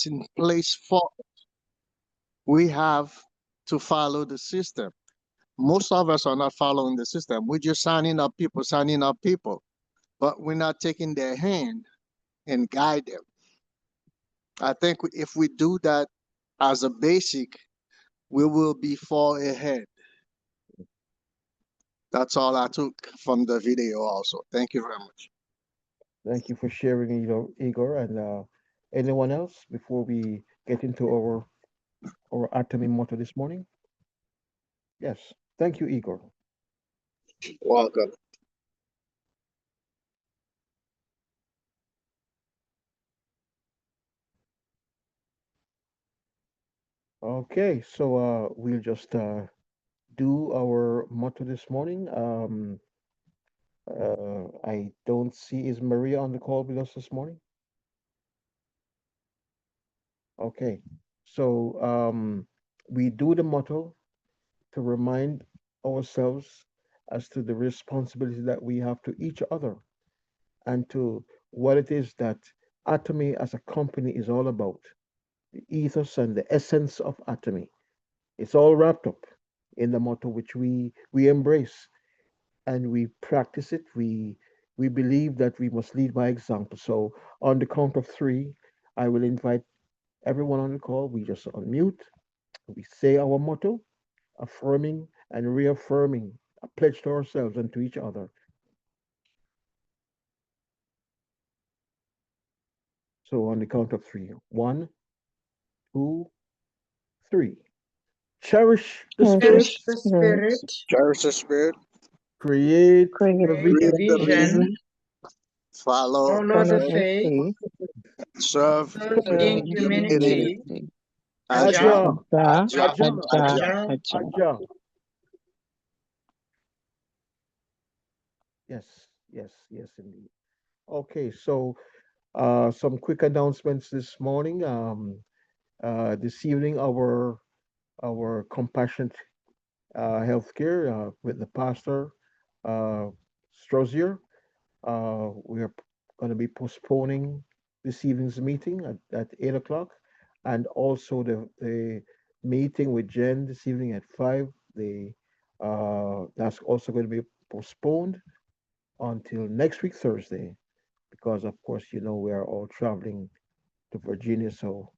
that's in place for we have to follow the system. Most of us are not following the system. We're just signing up people, but we're not taking their hand and guide them. I think if we do that as a basic, we will be far ahead. That's all I took from the video also. Thank you very much. Thank you for sharing, Igor. And anyone else before we get into our atomy motto this morning? Yes. Thank you, Igor. Welcome. Okay, so we'll just do our motto this morning. I don't see, is Maria on the call with us this morning? Okay, so we do the motto to remind ourselves as to the responsibility that we have to each other and to what it is that Atomy as a company is all about, the ethos and the essence of Atomy. It's all wrapped up in the motto which we embrace and we practice it. We believe that we must lead by example. So on the count of three, I will invite everyone on the call. We just unmute, we say our motto, affirming and reaffirming a pledge to ourselves and to each other. So on the count of three, one, two, three. Cherish the spirit, Cherish Cherish the the spirit, spirit, Cherish the spirit, create create the create the create vision, the vision, vision, follow follow the the follow faith, the faith, faith, serve serve serve in in humility. humanity, humanity. Aja, Aja, Aja, Aja, Aja, Aja, Aja. Aja. Aja. Aja. Yes, yes, yes, indeed. Okay, so some quick announcements this morning. This evening, our compassionate healthcare with the pastor uh, Strozier. We are going to be postponing this evening's meeting at 8 o'clock, and also the meeting with Jen this evening at 5. That's also going to be postponed until next week Thursday, because of course we are all traveling to Virginia, so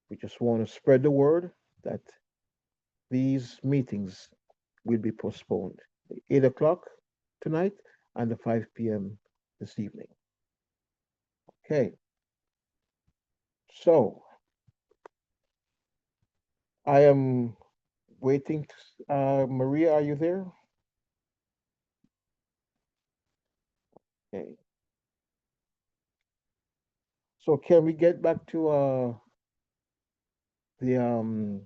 we just want to spread the word that these meetings will be postponed. The 8 o'clock tonight and the 5 p.m. this evening. Okay, so I am waiting. Maria, are you there? Okay. So can we get back to the um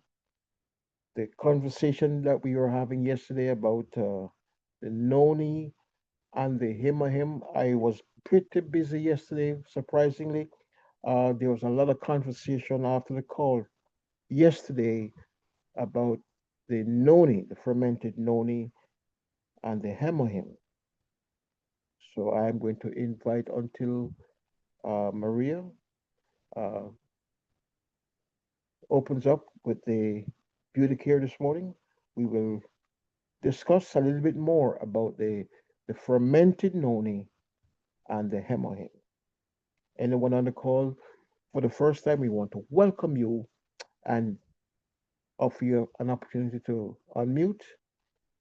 the conversation that we were having yesterday about the noni and the him? I was pretty busy yesterday, surprisingly. There was a lot of conversation after the call yesterday about the noni, the fermented noni, and the him. So I'm going to invite until Maria uh, opens up with the beauty care this morning. We will discuss a little bit more about the fermented noni and the him. Anyone on the call for the first time, we want to welcome you and offer you an opportunity to unmute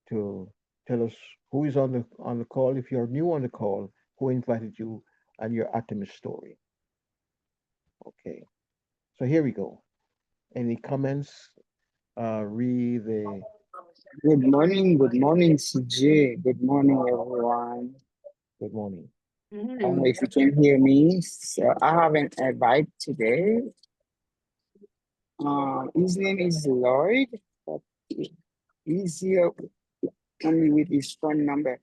to tell us who is on the call. If you're new on the call, who invited you and your Artemis story. Okay, so here we go. Any comments? Read the Good morning, CJ. Good morning, everyone. good morning. I don't know if you can hear me. So I have an invite today. His name is Lloyd, but he's here only with his phone number.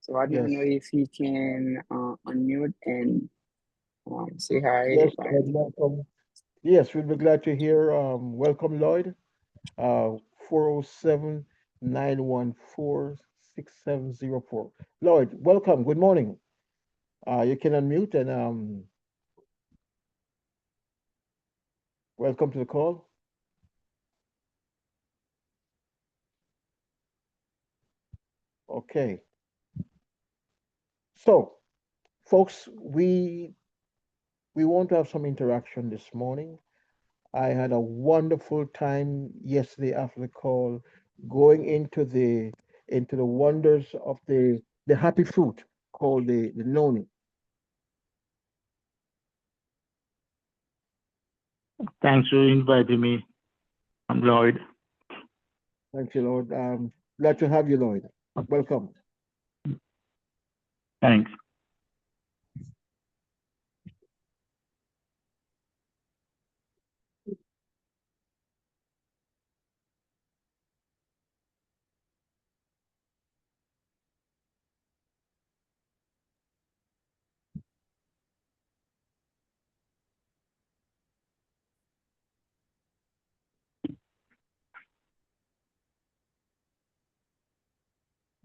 So I don't Yes, know if he can unmute and say hi. yes, Lloyd, welcome. Yes, we'll be glad to hear. Welcome, Lloyd. 407 Lloyd, welcome. Good morning. You can unmute and Welcome to the call. Okay. So, folks, we want to have some interaction this morning. I had a wonderful time yesterday after the call, going into the wonders of the happy fruit called the noni. Thanks for inviting me. I'm Lloyd. Thank you, Lord. Glad to have you, Lloyd. Welcome. Thanks.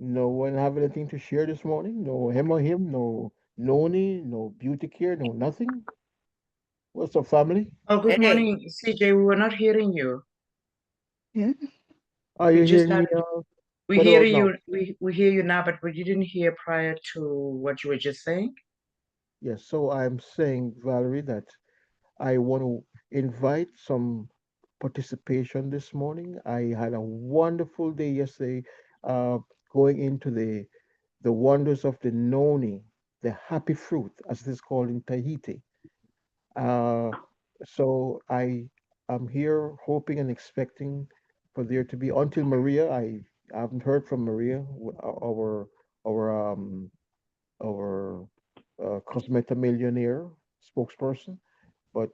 No one have anything to share this morning? No him or him, no noni, no beauty care, no nothing? What's up, family? Oh, good Hey, morning, CJ. We were not hearing you. yeah. Are We you just hearing me? started. We What hear about now? you. We hear you now, but we didn't hear prior to what you were just saying. Yes, so I'm saying, Valerie, that I want to invite some participation this morning. I had a wonderful day yesterday, uh, going into the wonders of the noni, the happy fruit, as it is called in Tahiti. Uh, so I am here hoping and expecting for there to be until Maria. I haven't heard from Maria, our our Cosmetomillionaire spokesperson. But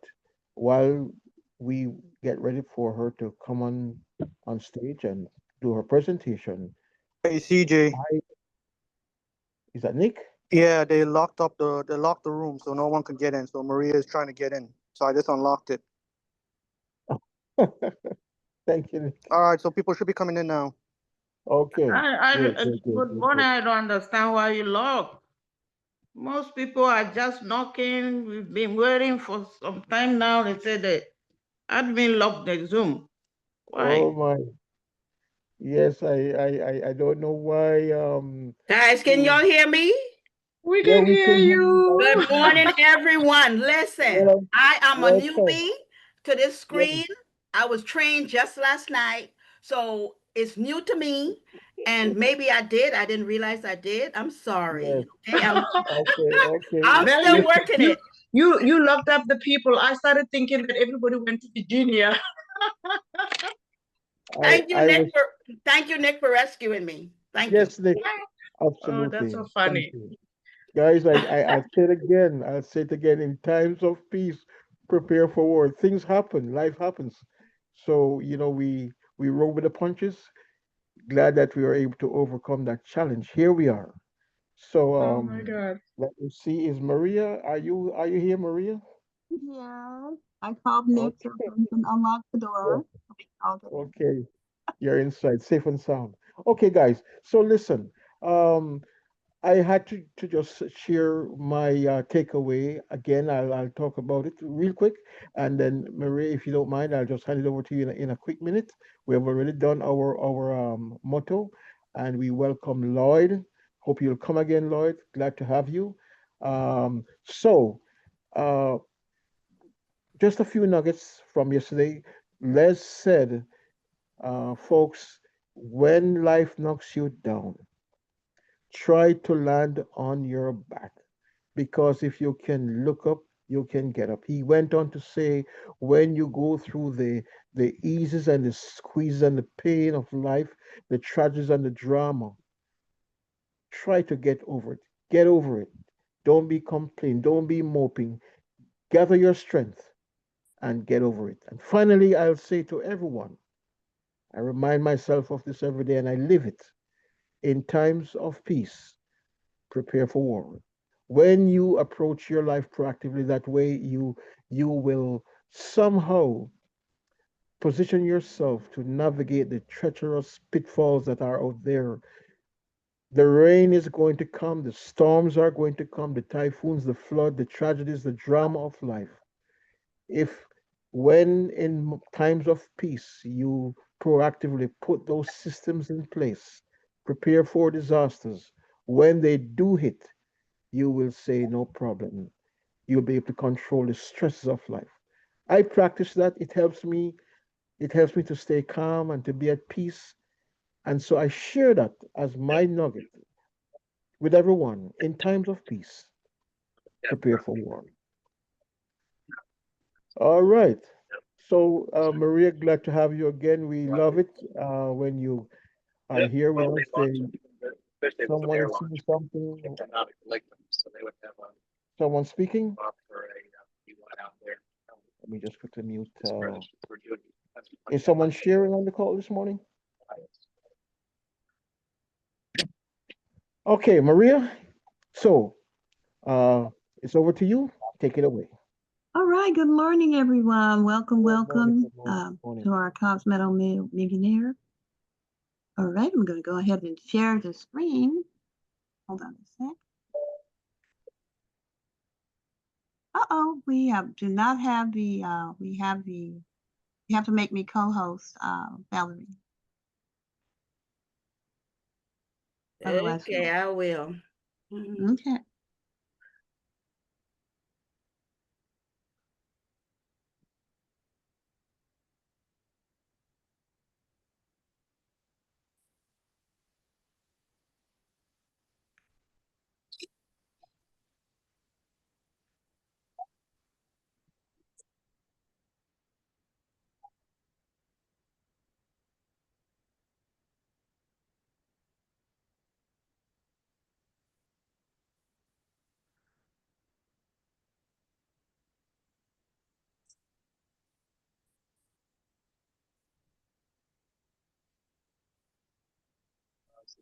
while we get ready for her to come on stage and do her presentation, Hey CJ. I is that Nick? Yeah, they locked the room so no one could get in. So Maria is trying to get in. So I just unlocked it. Thank you, Nick. All right, so people should be coming in now. Okay, good, good, good, Good good, morning. good. I don't understand why you lock. Most people are just knocking. We've been waiting for some time now. They said the admin locked the Zoom. Oh Why? my, yes, I don't know why. Guys, can Hmm. y'all hear me? We Yeah, can we hear can hear you loud Good and you. clear. morning, everyone. Listen, Well, I am a welcome. newbie to this Yes, screen. I was trained just last night, so it's new to me. And maybe I didn't realize I did. I'm sorry. yes. Okay, Okay, okay. I'm Well, still working you it. you locked up the people. I started thinking that everybody went to Virginia. I was, Thank you, Nick, for rescuing me. Thank you. yes, Nick. Oh, that's Absolutely. so Thank funny. you. Guys, I'll say it again. I'll say it again. In times of peace, prepare for war. Things happen. Life happens. So, we roll with the punches. Glad that we were able to overcome that challenge. Here we are. So, Oh my God. let me see. Is Maria? Are you here, Maria? Yeah, I called Nick Okay. so he can unlock the door. I'll get in. Okay. You're inside, safe and sound. Okay, guys. So listen. Um, I had to just share my takeaway again. I'll talk about it real quick, and then Marie, if you don't mind, I'll just hand it over to you in a quick minute. We have already done our motto, and we welcome Lloyd. Hope you'll come again, Lloyd. Glad to have you. So, uh, just a few nuggets from yesterday. Les said, folks, when life knocks you down, try to land on your back, because if you can look up, you can get up. He went on to say, when you go through the eases and the squeezes and the pain of life, the tragedies and the drama, try to get over it. Get over it. Don't be complaining. Don't be moping. Gather your strength and get over it. And finally, I'll say to everyone, I remind myself of this every day and I live it. In times of peace, prepare for war. When you approach your life proactively that way, you will somehow position yourself to navigate the treacherous pitfalls that are out there. The rain is going to come, the storms are going to come, the typhoons, the flood, the tragedies, the drama of life. If when in times of peace you proactively put those systems in place, prepare for disasters, when they do hit, you will say, no problem. You'll be able to control the stresses of life. I practice that. It helps me to stay calm and to be at peace. And so I share that as my nugget with everyone in times of peace. Prepare for war. All right. So, Maria, glad to have you again. We love it when you are here with us. Someone is saying something. Someone speaking. Let me just quickly mute. Is someone sharing on the call this morning? Okay, Maria. So, it's over to you. Take it away. All right. Good morning, everyone. Welcome, welcome Good morning. Morning. to our Millionaire. All right. I'm going to go ahead and share the screen. Hold on a sec. Uh-oh, we do not have the, you have to make me co-host, Valerie. Otherwise, Okay, I will. okay.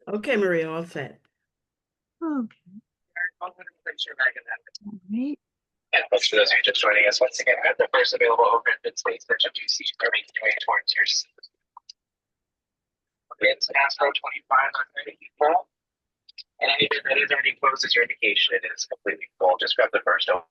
Okay, Maria, all set. Okay. All right. And folks, for those of you just joining us once again, we have the first available open space section to see making your way towards your seat. It's NASCAR 25 or 30 people. And anything that is already closed is your indication it is completely full. Just grab the first open.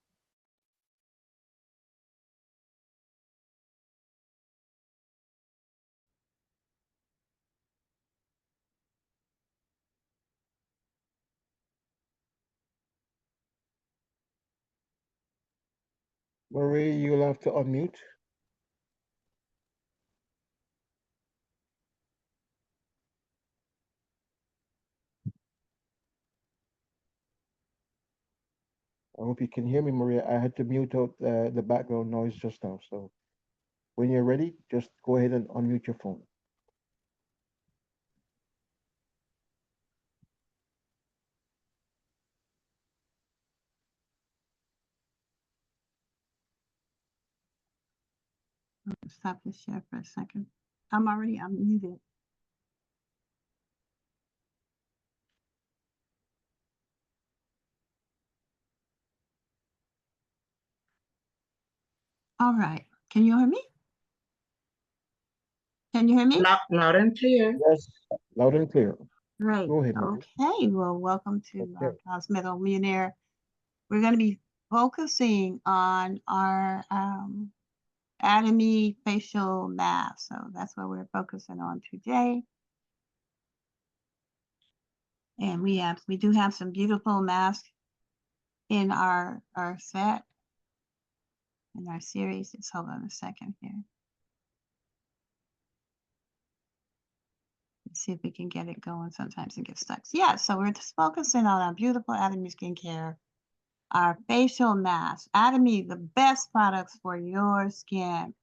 Maria, you'll have to unmute. I hope you can hear me, Maria. I had to mute out the background noise just now. So when you're ready, just go ahead and unmute your phone. Stop the share for a second. I'm already unmuted. All right. Can you hear me? Can you hear me? Loud and clear. Yes, loud and clear. Great. Go ahead, Maria. Okay. Well, welcome to our Cosmetomillionaire. We're going to be focusing on our Atomy facial mask. So that's what we're focusing on today. And we do have some beautiful masks in our set, in our series. Just hold on a second here. Let's see if we can get it going. Sometimes it gets stuck. Yeah, so we're just focusing on our beautiful Atomy skincare, our facial mask. Atomy, the best products for your skin.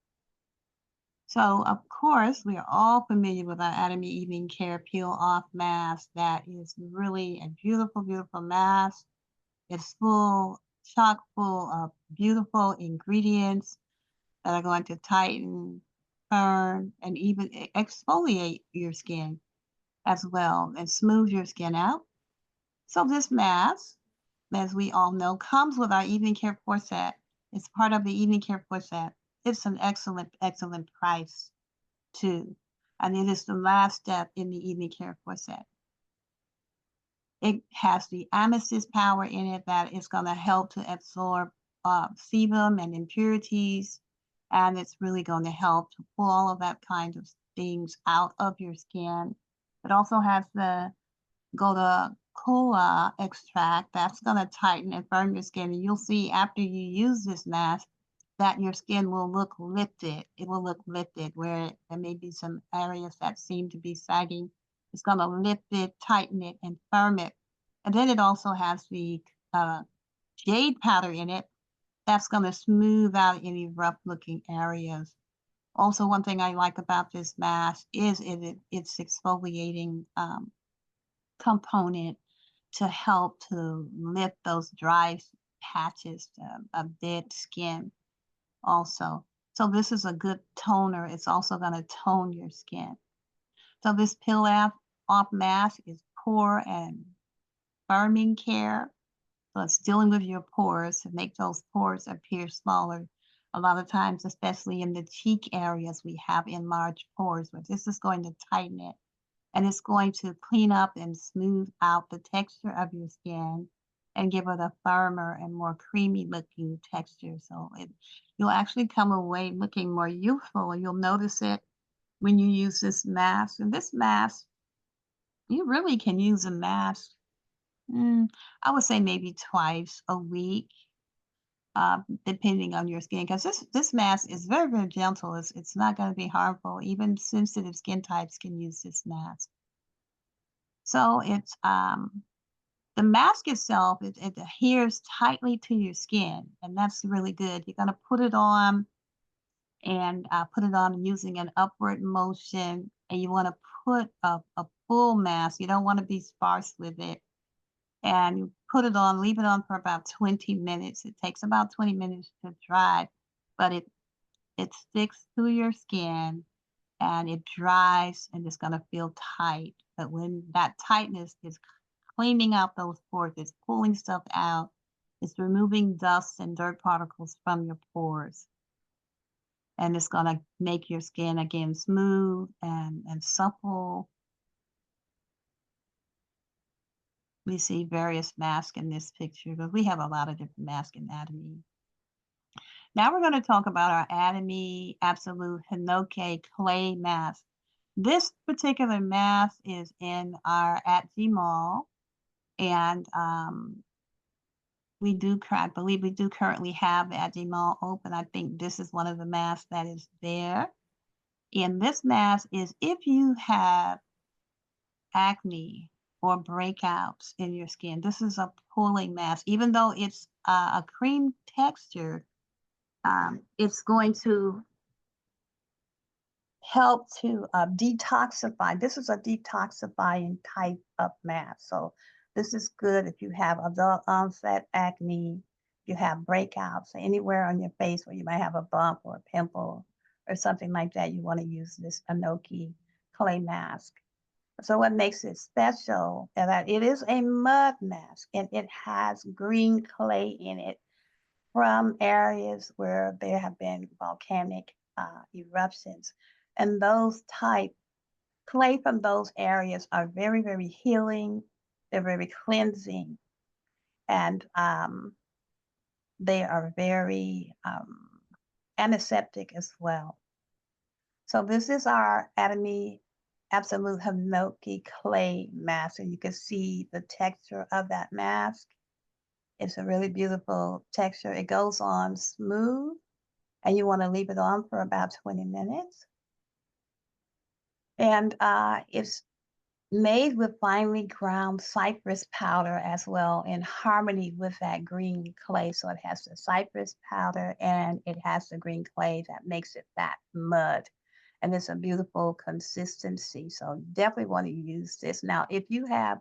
So, of course, we are all familiar with our Atomy Evening Care Peel Off Mask. That is really a beautiful, beautiful mask. It's chock full of beautiful ingredients that are going to tighten, firm, and even exfoliate your skin as well and smooth your skin out. So this mask, as we all know, comes with our Evening Care 4 set. It's part of the Evening Care 4 set. It's an excellent, excellent price too. And it is the last step in the Evening Care 4 set. It has the amethyst power in it that is going to help to absorb sebum and impurities and it's really going to help to pull all of that kind of things out of your skin. It also has the Goda cola extract that's going to tighten and firm your skin. And you'll see after you use this mask that your skin will look lifted. It will look lifted where there may be some areas that seem to be sagging. It's going to lift it, tighten it, and firm it. And then it also has the jade powder in it that's going to smooth out any rough looking areas. Also, one thing I like about this mask is its exfoliating component to help to lift those dry patches of dead skin also. So this is a good toner. It's also going to tone your skin. So this off mask is pore and firming care. So it's dealing with your pores to make those pores appear smaller. A lot of times, especially in the cheek areas, we have enlarged pores, but this is going to tighten it. And it's going to clean up and smooth out the texture of your skin and give it a firmer and more creamy looking texture. So you'll actually come away looking more youthful. You'll notice it when you use this mask. And this mask, you really can use a mask, I would say maybe twice a week, depending on your skin. Because this mask is very, very gentle. It's not going to be harmful. Even sensitive skin types can use this mask. So it's the mask itself, it adheres tightly to your skin, and that's really good. You're going to put it on and put it on using an upward motion, and you want to put a full mask. You don't want to be sparse with it. And you put it on, leave it on for about 20 minutes. It takes about 20 minutes to dry, but it sticks to your skin and it dries and it's going to feel tight. But when that tightness is cleaning out those pores, it's pulling stuff out, it's removing dust and dirt particles from your pores. And it's going to make your skin again smooth and supple. We see various masks in this picture, but we have a lot of different mask anatomy. Now we're going to talk about our Atomy Absolute Hinoki clay mask. This particular mask is in our at G Mall, and I believe we do currently have the at G Mall open. I think this is one of the masks that is there. And this mask is if you have acne or breakouts in your skin. This is a pulling mask. Even though it's a cream texture, it's going to help to detoxify. This is a detoxifying type of mask. So this is good if you have adult onset acne, you have breakouts anywhere on your face where you might have a bump or a pimple or something like that. You want to use this Hinoki clay mask. So what makes it special is that it is a mud mask and it has green clay in it from areas where there have been volcanic eruptions. And those type clay from those areas are very, very healing. They're very cleansing. And they are very antiseptic as well. So this is our Atomy Absolute Hinoki clay mask, and you can see the texture of that mask. It's a really beautiful texture. It goes on smooth, and you want to leave it on for about 20 minutes. And it's made with finely ground cypress powder as well, in harmony with that green clay. So it has the cypress powder and it has the green clay that makes it that mud. And it's a beautiful consistency. So definitely want to use this. Now, if you have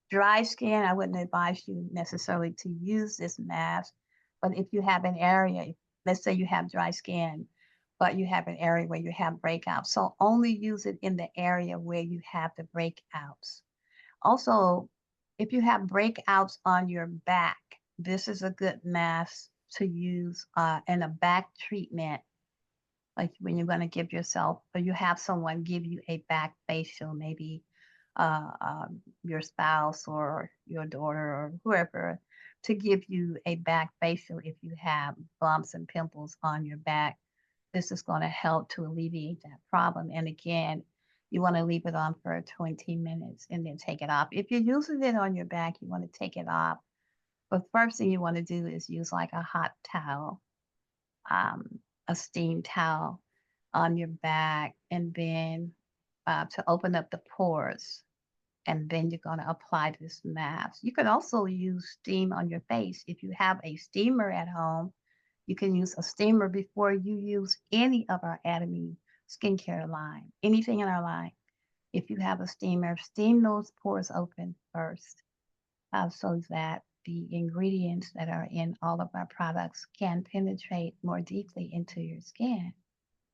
dry skin, I wouldn't advise you necessarily to use this mask. But if you have an area, let's say you have dry skin, but you have an area where you have breakouts, so only use it in the area where you have the breakouts. Also, if you have breakouts on your back, this is a good mask to use in a back treatment, like when you're going to give yourself, or you have someone give you a back facial, maybe your spouse or your daughter or whoever, to give you a back facial if you have bumps and pimples on your back. this is going to help to alleviate that problem. And again, you want to leave it on for 20 minutes and then take it off. If you're using it on your back, you want to take it off. But first thing you want to do is use like a hot towel, a steam towel on your back, and then to open up the pores. And then you're going to apply this mask. You can also use steam on your face. If you have a steamer at home, you can use a steamer before you use any of our Atomy skincare line, anything in our line. If you have a steamer, steam those pores open first so that the ingredients that are in all of our products can penetrate more deeply into your skin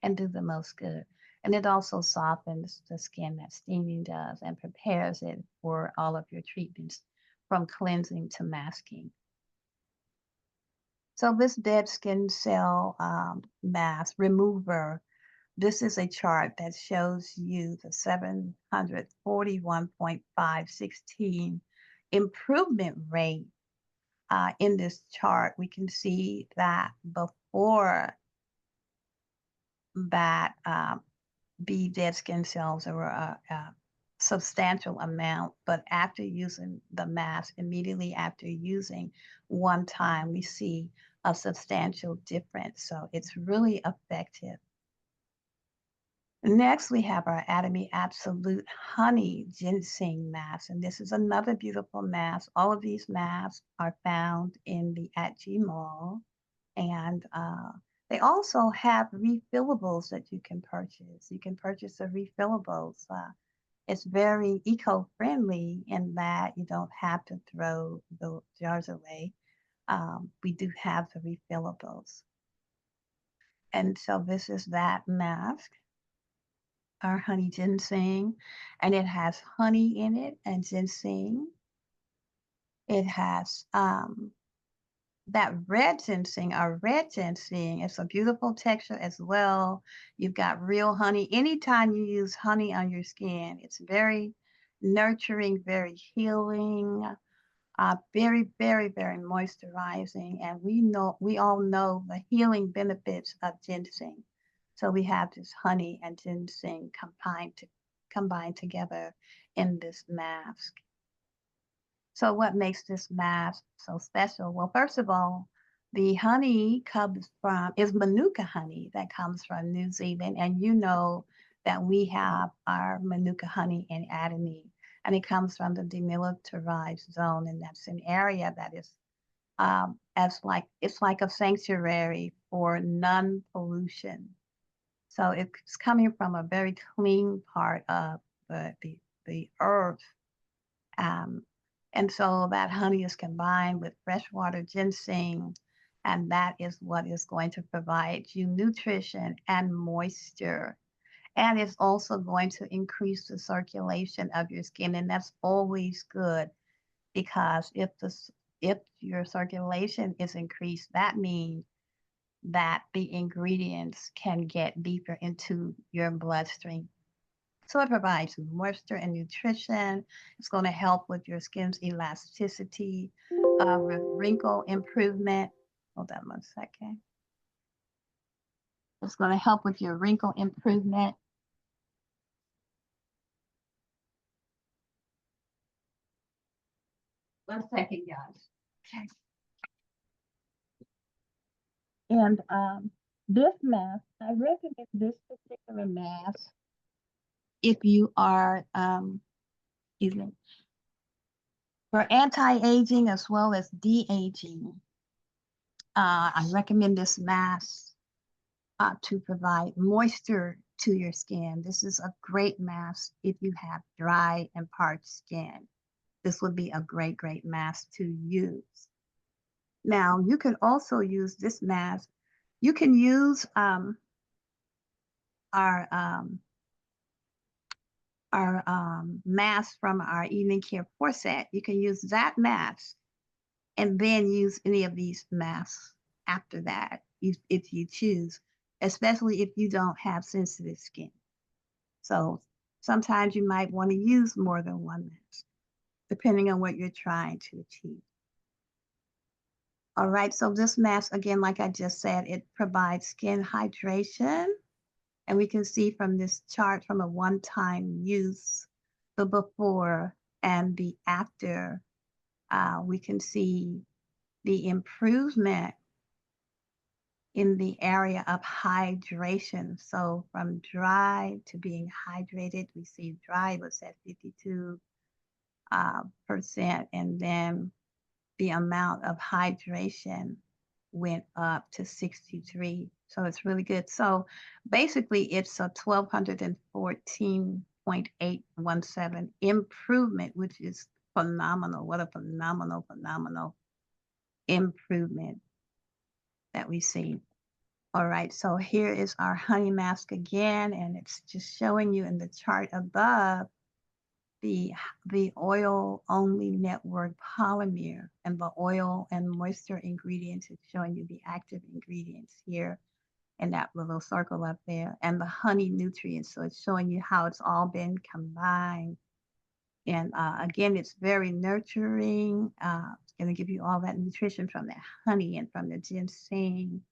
and do the most good. And it also softens the skin that steaming does and prepares it for all of your treatments from cleansing to masking. So this dead skin cell mask remover, this is a chart that shows you the 741.516 improvement rate. In this chart, we can see that before that, the dead skin cells were a substantial amount, but after using the mask, immediately after using one time, we see a substantial difference. So it's really effective. Next, we have our Atomy Absolute Honey Ginseng Mask, and this is another beautiful mask. All of these masks are found in the @G Mall, and they also have refillables that you can purchase. You can purchase the refillables. It's very eco-friendly in that you don't have to throw the jars away. We do have the refillables. And so this is that mask, our honey ginseng, and it has honey in it and ginseng. It has that red ginseng, our red ginseng, it's a beautiful texture as well. You've got real honey. Anytime you use honey on your skin, it's very nurturing, very healing, very, very, very moisturizing. And we all know the healing benefits of ginseng. So we have this honey and ginseng combined together in this mask. So what makes this mask so special? Well, first of all, the honey is Manuka honey that comes from New Zealand. And you know that we have our Manuka honey in Atomy, and it comes from the demilitarized zone. And that's an area that is it's like a sanctuary for non-pollution. So it's coming from a very clean part of the earth. And so that honey is combined with freshwater ginseng, and that is what is going to provide you nutrition and moisture. And it's also going to increase the circulation of your skin, and that's always good, because if your circulation is increased, that means that the ingredients can get deeper into your bloodstream. So it provides moisture and nutrition. It's going to help with your skin's elasticity, wrinkle improvement. Hold on 1 second. It's going to help with your wrinkle improvement. One second, guys. Okay. And this mask, I recommend this particular mask if you are even for anti-aging as well as de-aging. I recommend this mask to provide moisture to your skin. This is a great mask if you have dry and parched skin. This would be a great, great mask to use. Now, you can also use this mask. You can use our mask from our evening care pore set. You can use that mask and then use any of these masks after that, if you choose, especially if you don't have sensitive skin. So sometimes you might want to use more than one mask, depending on what you're trying to achieve. All right, so this mask, again, like I just said, it provides skin hydration. And we can see from this chart from a one-time use, the before and the after, we can see the improvement in the area of hydration. So from dry to being hydrated, we see dry was at 52%, and then the amount of hydration went up to 63. So it's really good. So basically it's a 1214.817 improvement, which is phenomenal. What a phenomenal, phenomenal improvement that we see. All right, so here is our honey mask again, and it's just showing you in the chart above the oil only network polymer, and the oil and moisture ingredients. It's showing you the active ingredients here in that little circle up there, and the honey nutrients. So it's showing you how it's all been combined. And again, it's very nurturing. It's going to give you all that nutrition from the honey and from the ginseng.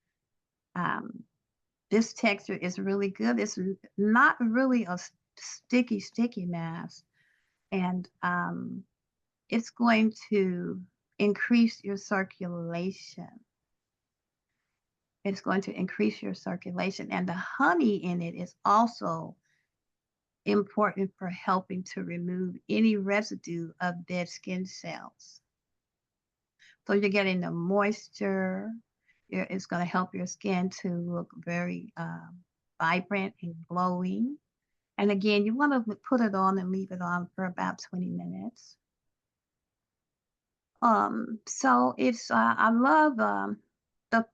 This texture is really good. It's not really a sticky mask. And it's going to increase your circulation. It's going to increase your circulation. And the honey in it is also important for helping to remove any residue of dead skin cells. So you're getting the moisture. It's going to help your skin to look very vibrant and glowing. And again, you want to put it on and leave it on for about 20 minutes. So it's I love the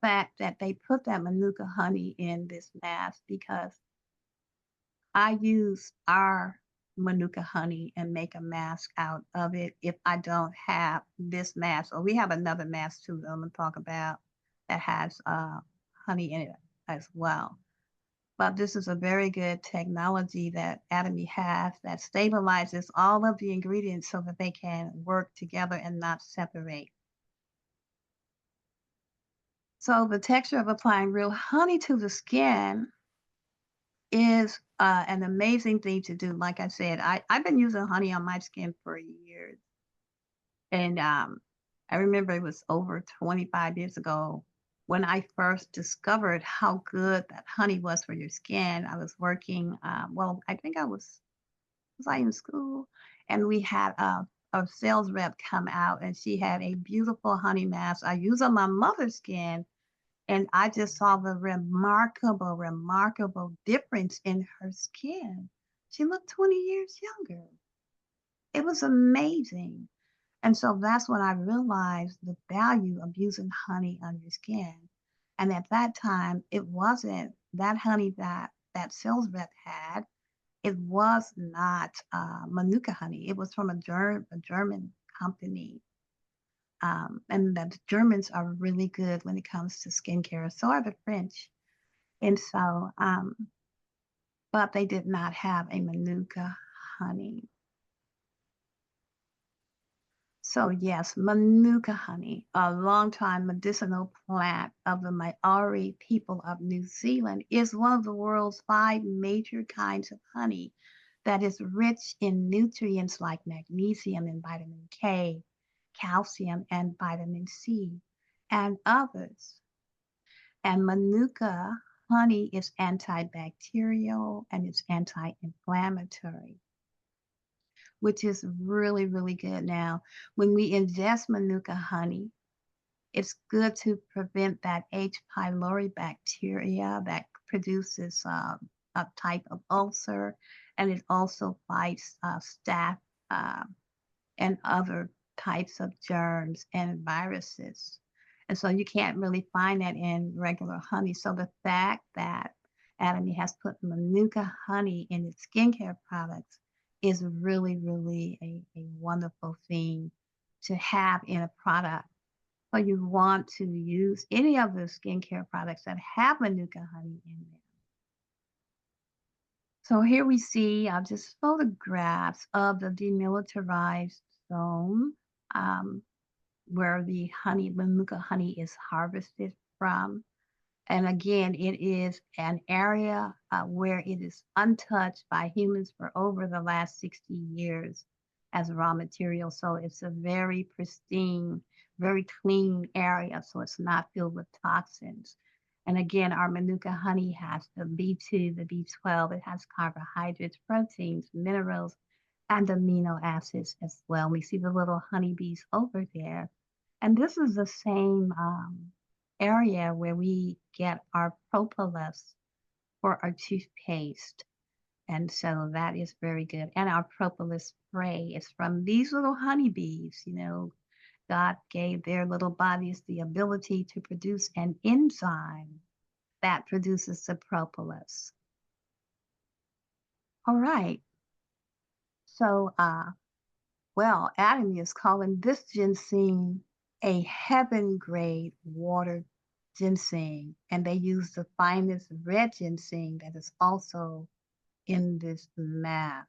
fact that they put that Manuka honey in this mask, because I use our Manuka honey and make a mask out of it if I don't have this mask. Or we have another mask too that I'm gonna talk about that has honey in it as well. But this is a very good technology that Atomy has that stabilizes all of the ingredients so that they can work together and not separate. So the texture of applying real honey to the skin is an amazing thing to do. Like I said, I've been using honey on my skin for years. And I remember it was over 25 years ago when I first discovered how good that honey was for your skin. I was working, well, I think was I in school? And we had a sales rep come out, and she had a beautiful honey mask I use on my mother's skin. And I just saw the remarkable, remarkable difference in her skin. She looked 20 years younger. It was amazing. And so that's when I realized the value of using honey on your skin. And at that time, it wasn't that honey that that sales rep had. It was not Manuka honey. It was from a German company. And the Germans are really good when it comes to skincare. So are the French. And so, but they did not have a Manuka honey. So yes, Manuka honey, a long-time medicinal plant of the Maori people of New Zealand, is one of the world's 5 major kinds of honey that is rich in nutrients like magnesium and vitamin K, calcium and vitamin C, and others. And Manuka honey is antibacterial and it's anti-inflammatory, which is really, really good. Now, when we ingest Manuka honey, it's good to prevent that H. pylori bacteria that produces a type of ulcer, and it also fights staph and other types of germs and viruses. And so you can't really find that in regular honey. So the fact that Atomy has put Manuka honey in its skincare products is really, really a wonderful thing to have in a product. So you want to use any of the skincare products that have Manuka honey in them. So here we see just photographs of the demilitarized zone. where the honey, Manuka honey, is harvested from. And again, it is an area where it is untouched by humans for over the last 60 years as raw material. So it's a very pristine, very clean area. So it's not filled with toxins. And again, our Manuka honey has the B2, the B12, it has carbohydrates, proteins, minerals, and amino acids as well. We see the little honeybees over there. And this is the same area where we get our propolis for our toothpaste. And so that is very good. And our propolis spray is from these little honeybees. You know, God gave their little bodies the ability to produce an enzyme that produces the propolis. All right. So, well, Adam is calling this ginseng a heaven grade water ginseng, and they use the finest red ginseng that is also in this mass.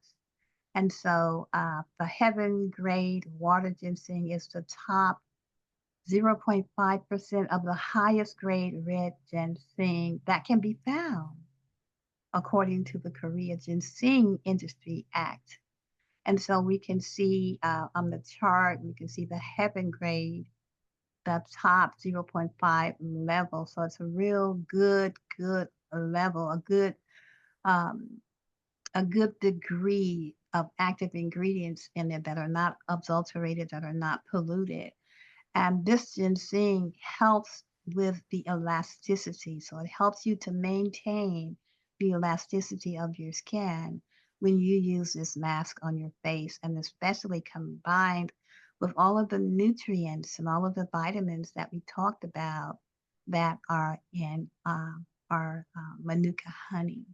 And so the heaven grade water ginseng is the top 0.5% of the highest grade red ginseng that can be found, according to the Korea Ginseng Industry Act. And so we can see on the chart, we can see the heaven grade, the top 0.5 level. So it's a real good level, a good degree of active ingredients in it that are not adulterated, that are not polluted. And this ginseng helps with the elasticity. So it helps you to maintain the elasticity of your skin when you use this mask on your face, and especially combined with all of the nutrients and all of the vitamins that we talked about that are in our Manuka honey.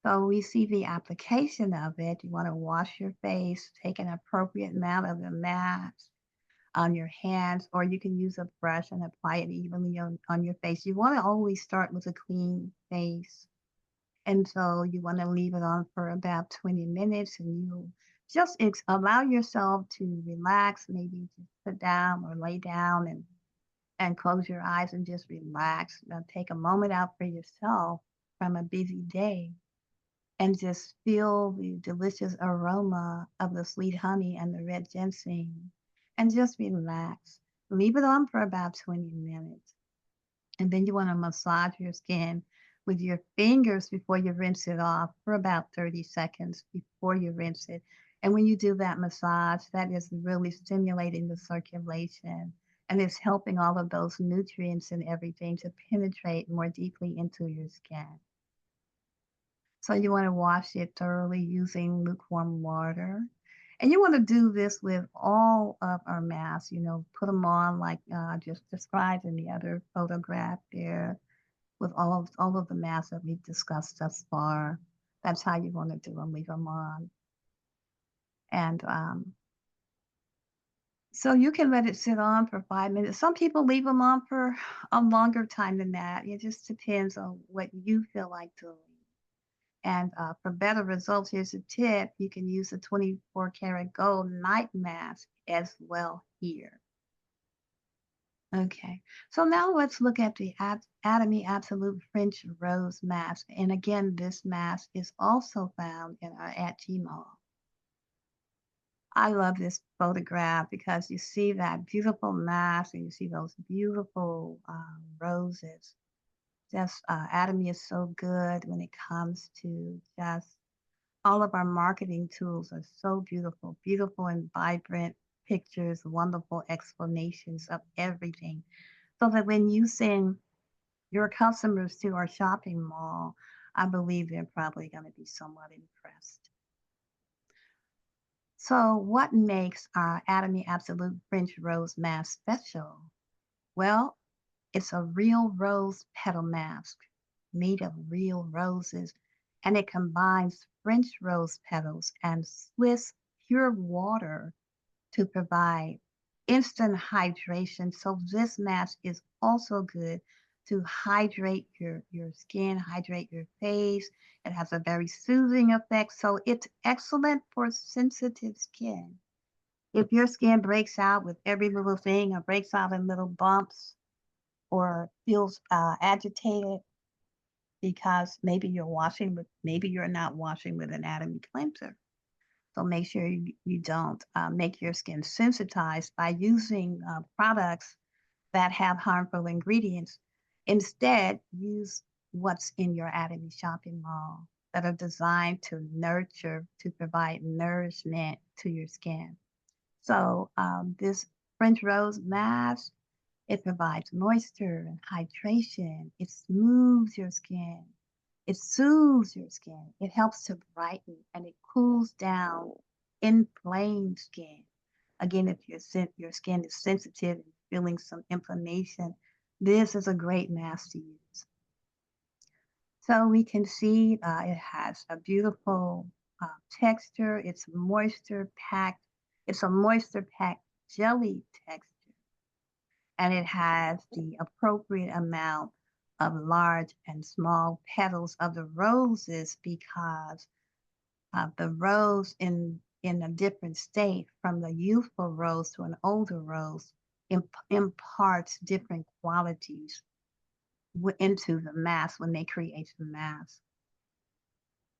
So we see the application of it. You want to wash your face, take an appropriate amount of the mask on your hands, or you can use a brush and apply it evenly on your face. You want to always start with a clean face. And so you want to leave it on for about 20 minutes, and you just allow yourself to relax, maybe just sit down or lay down and close your eyes and just relax. Now take a moment out for yourself from a busy day and just feel the delicious aroma of the sweet honey and the red ginseng and just relax. Leave it on for about 20 minutes. And then you want to massage your skin with your fingers before you rinse it off for about 30 seconds before you rinse it. And when you do that massage, that is really stimulating the circulation and it's helping all of those nutrients and everything to penetrate more deeply into your skin. So you want to wash it thoroughly using lukewarm water. And you want to do this with all of our masks, you know, put them on like just described in the other photograph there with all of the masks that we've discussed thus far. That's how you want to do them, leave them on. And so you can let it sit on for 5 minutes. Some people leave them on for a longer time than that. It just depends on what you feel like doing. And for better results, here's a tip. You can use a 24 karat gold night mask as well here. Okay, so now let's look at the Atomy Absolute French Rose mask. And again, this mask is also found in our at Gmail. I love this photograph because you see that beautiful mask and you see those beautiful roses. Just Atomy is so good when it comes to just all of our marketing tools are so beautiful, beautiful and vibrant pictures, wonderful explanations of everything. So that when you send your customers to our shopping mall, I believe they're probably going to be somewhat impressed. So what makes our Atomy Absolute French Rose mask special? Well, it's a real rose petal mask made of real roses, and it combines French rose petals and Swiss pure water to provide instant hydration. So this mask is also good to hydrate your skin, hydrate your face. It has a very soothing effect. So it's excellent for sensitive skin. If your skin breaks out with every little thing or breaks out in little bumps or feels agitated because maybe you're not washing with an Atomy cleanser. So make sure you don't make your skin sensitized by using products that have harmful ingredients. Instead, use what's in your Atomy shopping mall that are designed to provide nourishment to your skin. So this French rose mask, it provides moisture and hydration. It smooths your skin. It soothes your skin. It helps to brighten and it cools down inflamed skin. Again, if your skin is sensitive and feeling some inflammation, this is a great mask to use. So we can see it has a beautiful texture. It's moisture packed. It's a moisture packed jelly texture. And it has the appropriate amount of large and small petals of the roses because the rose in a different state from the youthful rose to an older rose imparts different qualities into the mask when they create the mask.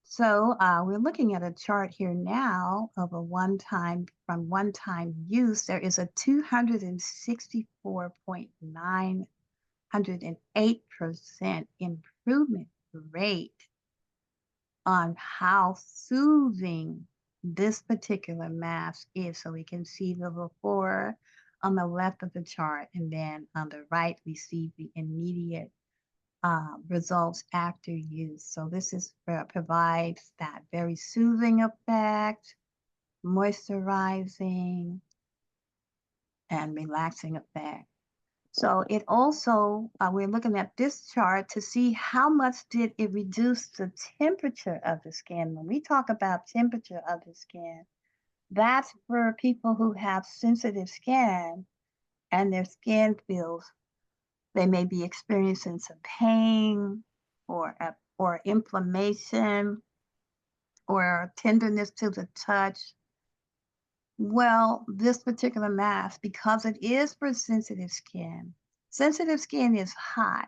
So we're looking at a chart here now of a one-time use. There is a 264.908% improvement rate on how soothing this particular mask is. So we can see the before on the left of the chart, and then on the right, we see the immediate results after use. So this provides that very soothing effect, moisturizing, and relaxing effect. So it also, we're looking at this chart to see how much did it reduce the temperature of the skin. When we talk about temperature of the skin, that's for people who have sensitive skin and their skin feels they may be experiencing some pain or inflammation or tenderness to the touch. Well, this particular mask, because it is for sensitive skin is hot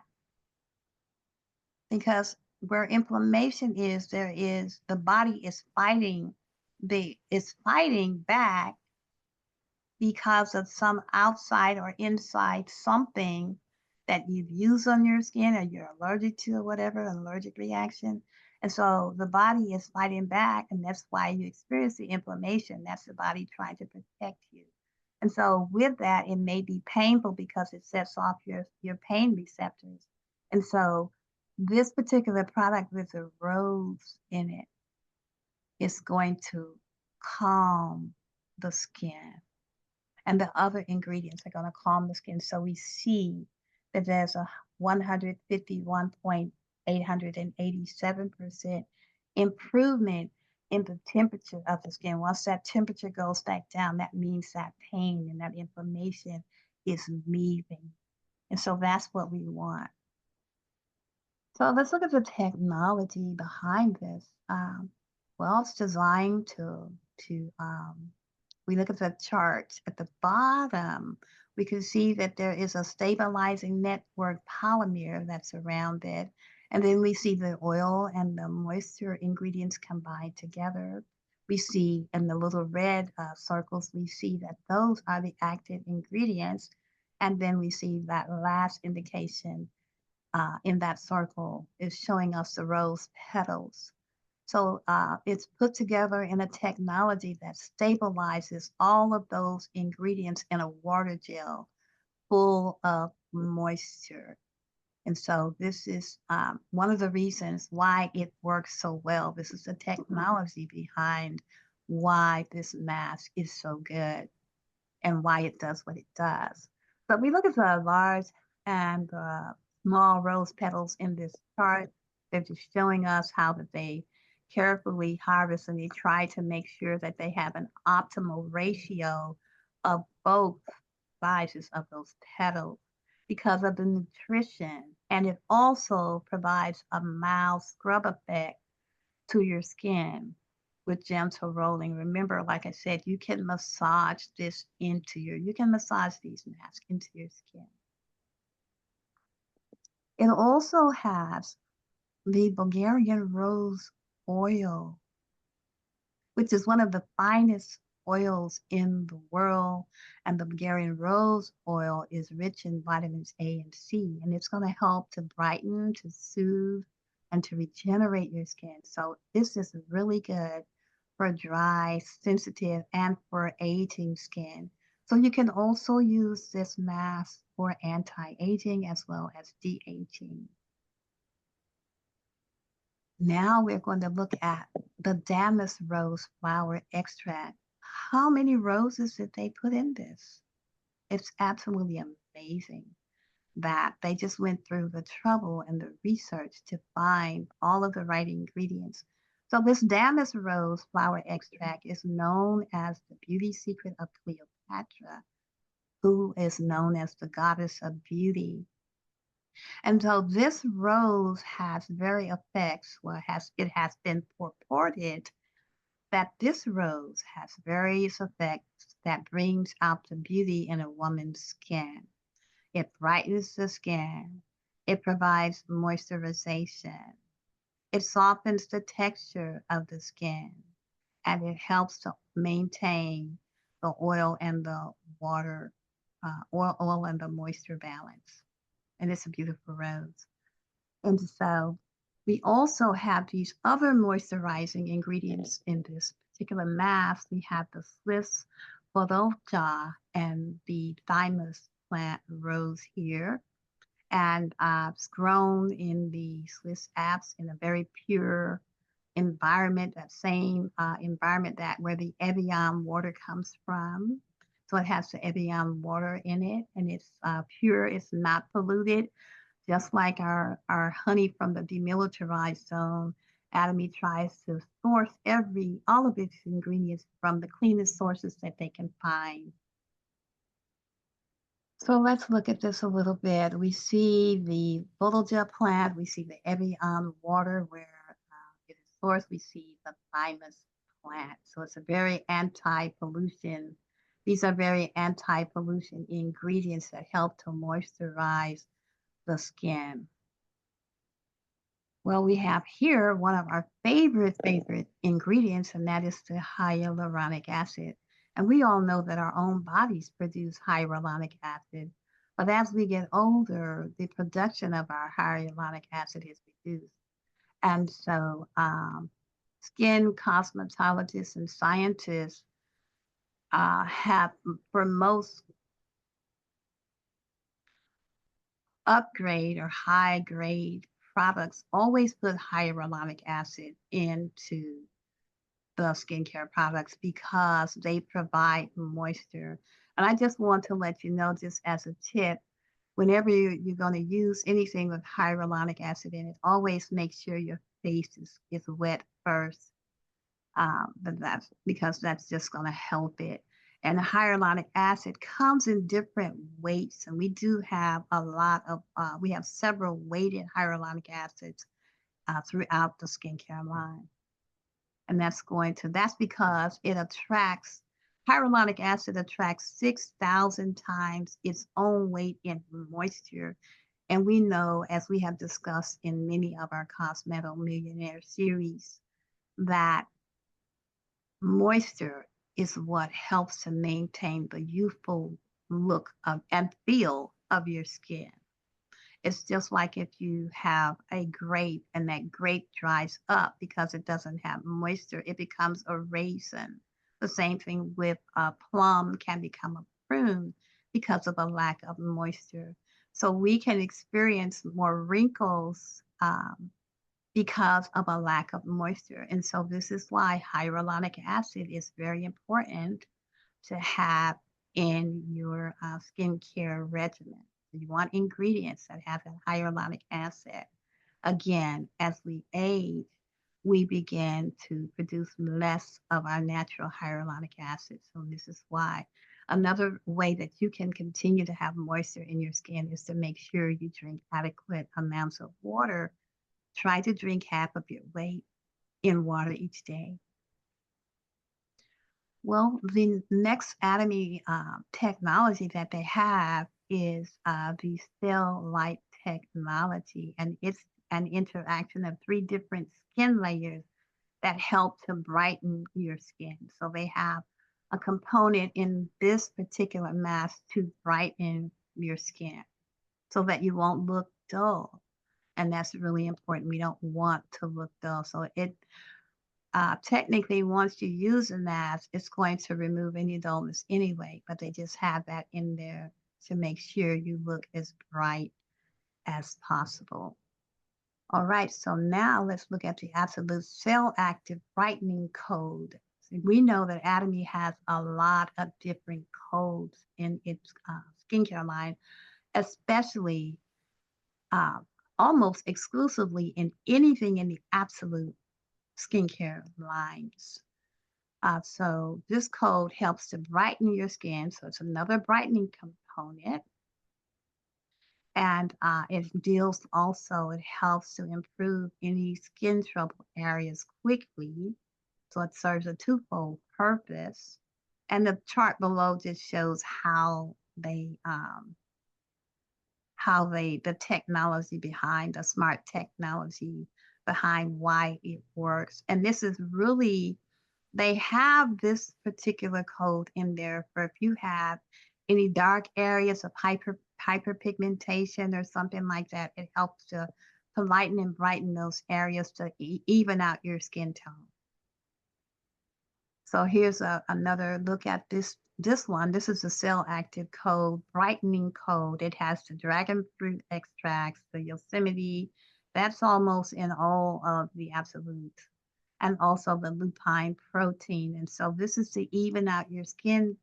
because where inflammation is, the body is fighting back because of some outside or inside something that you've used on your skin or you're allergic to or whatever, an allergic reaction. And so the body is fighting back, and that's why you experience the inflammation. That's the body trying to protect you. And so with that, it may be painful because it sets off your pain receptors. And so this particular product with a rose in it is going to calm the skin. And the other ingredients are going to calm the skin. So we see that there's a 151.887% improvement in the temperature of the skin. Once that temperature goes back down, that means that pain and that inflammation is leaving. And so that's what we want. So let's look at the technology behind this. Well, it's designed to we look at the chart at the bottom, we can see that there is a stabilizing network polymer that's around it. And then we see the oil and the moisture ingredients combined together. We see in the little red circles, we see that those are the active ingredients. And then we see that last indication in that circle is showing us the rose petals. So it's put together in a technology that stabilizes all of those ingredients in a water gel full of moisture. And so this is one of the reasons why it works so well. This is the technology behind why this mask is so good and why it does what it does. But we look at the large and small rose petals in this chart. They're just showing us how that they carefully harvest and they try to make sure that they have an optimal ratio of both sizes of those petals because of the nutrition. And it also provides a mild scrub effect to your skin with gentle rolling. Remember, like I said, you can massage this into you can massage these masks into your skin. It also has the Bulgarian rose oil, which is one of the finest oils in the world. And the Bulgarian rose oil is rich in vitamins A and C, and it's going to help to brighten, to soothe, and to regenerate your skin. So this is really good for dry, sensitive, and for aging skin. So you can also use this mask for anti-aging as well as de-aging. Now we're going to look at the damask rose flower extract. How many roses did they put in this? It's absolutely amazing that they just went through the trouble and the research to find all of the right ingredients. So this damask rose flower extract is known as the beauty secret of Cleopatra, who is known as the goddess of beauty. And so this rose has very effects, it has been purported that this rose has various effects that brings out the beauty in a woman's skin. It brightens the skin. It provides moisturization. It softens the texture of the skin. And it helps to maintain the oil and the water, oil and the moisture balance. And it's a beautiful rose. And so we also have these other moisturizing ingredients in this particular mask. We have the Swiss Bodocha and the thymus plant rose here. And it's grown in the Swiss Alps in a very pure environment, that same environment that where the Evian water comes from. So it has the Evian water in it, and it's pure, it's not polluted. Just like our honey from the demilitarized zone, Atomy tries to source all of its ingredients from the cleanest sources that they can find. So let's look at this a little bit. We see the Bodoja plant, we see the Evian water where it is sourced, we see the thymus plant. So it's a very anti-pollution. These are very anti-pollution ingredients that help to moisturize the skin. Well, we have here one of our favorite ingredients, and that is the hyaluronic acid. And we all know that our own bodies produce hyaluronic acid. But as we get older, the production of our hyaluronic acid is reduced. And so skin cosmetologists and scientists have, for most upgrade or high grade products, always put hyaluronic acid into the skincare products because they provide moisture. And I just want to let you know, just as a tip, whenever you're going to use anything with hyaluronic acid in it, always make sure your face is wet first. But that's because that's just going to help it. And the hyaluronic acid comes in different weights, and we do have we have several weighted hyaluronic acids throughout the skincare line. And that's because hyaluronic acid attracts 6,000 times its own weight in moisture. And we know, as we have discussed in many of our Cosmetomillionaire series, that moisture is what helps to maintain the youthful look and feel of your skin. It's just like if you have a grape and that grape dries up because it doesn't have moisture, it becomes a raisin. The same thing with a plum can become a prune because of a lack of moisture. So we can experience more wrinkles because of a lack of moisture. And so this is why hyaluronic acid is very important to have in your skincare regimen. You want ingredients that have a hyaluronic acid. Again, as we age, we begin to produce less of our natural hyaluronic acid. So this is why. Another way that you can continue to have moisture in your skin is to make sure you drink adequate amounts of water. Try to drink half of your weight in water each day. Well, the next Atomy technology that they have is the cell light technology, and it's an interaction of three different skin layers that help to brighten your skin. So they have a component in this particular mask to brighten your skin so that you won't look dull. And that's really important. We don't want to look dull. So it technically, once you use a mask, it's going to remove any dullness anyway, but they just have that in there to make sure you look as bright as possible. All right, so now let's look at the absolute cell active brightening code. So we know that Atomy has a lot of different codes in its skincare line, especially uh, almost exclusively in anything in the absolute skincare lines. So this code helps to brighten your skin. So it's another brightening component. And it deals also, it helps to improve any skin trouble areas quickly. So it serves a twofold purpose. And the chart below just shows the technology behind the smart technology behind why it works. And this is really, they have this particular code in there for if you have any dark areas of hyperpigmentation or something like that, it helps to lighten and brighten those areas to even out your skin tone. So here's another look at this one. This is the cell active code, brightening code. It has the dragon fruit extracts, the Yosemite. That's almost in all of the absolute, and also the lupine protein. And so this is to even out your skin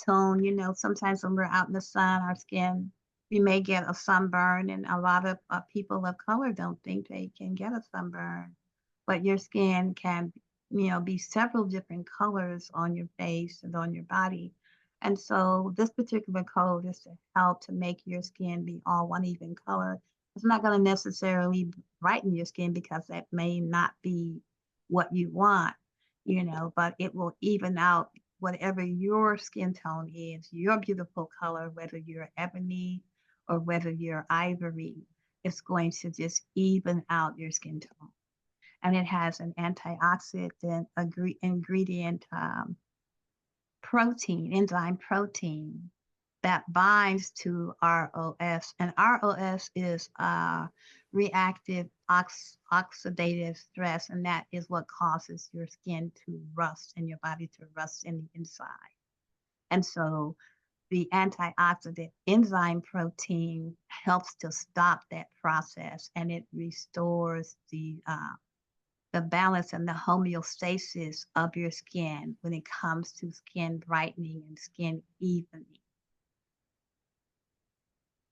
tone. You know, sometimes when we're out in the sun, our skin, we may get a sunburn, and a lot of people of color don't think they can get a sunburn, but your skin can, be several different colors on your face and on your body. And so this particular code is to help to make your skin be all one even color. It's not going to necessarily brighten your skin because that may not be what you want, but it will even out whatever your skin tone is, your beautiful color, whether you're ebony or whether you're ivory, it's going to just even out your skin tone. And it has an antioxidant ingredient enzyme protein that binds to ROS. And ROS is reactive oxidative stress, and that is what causes your skin to rust and your body to rust in the inside. And so the antioxidant enzyme protein helps to stop that process, and it restores the balance and the homeostasis of your skin when it comes to skin brightening and skin evening.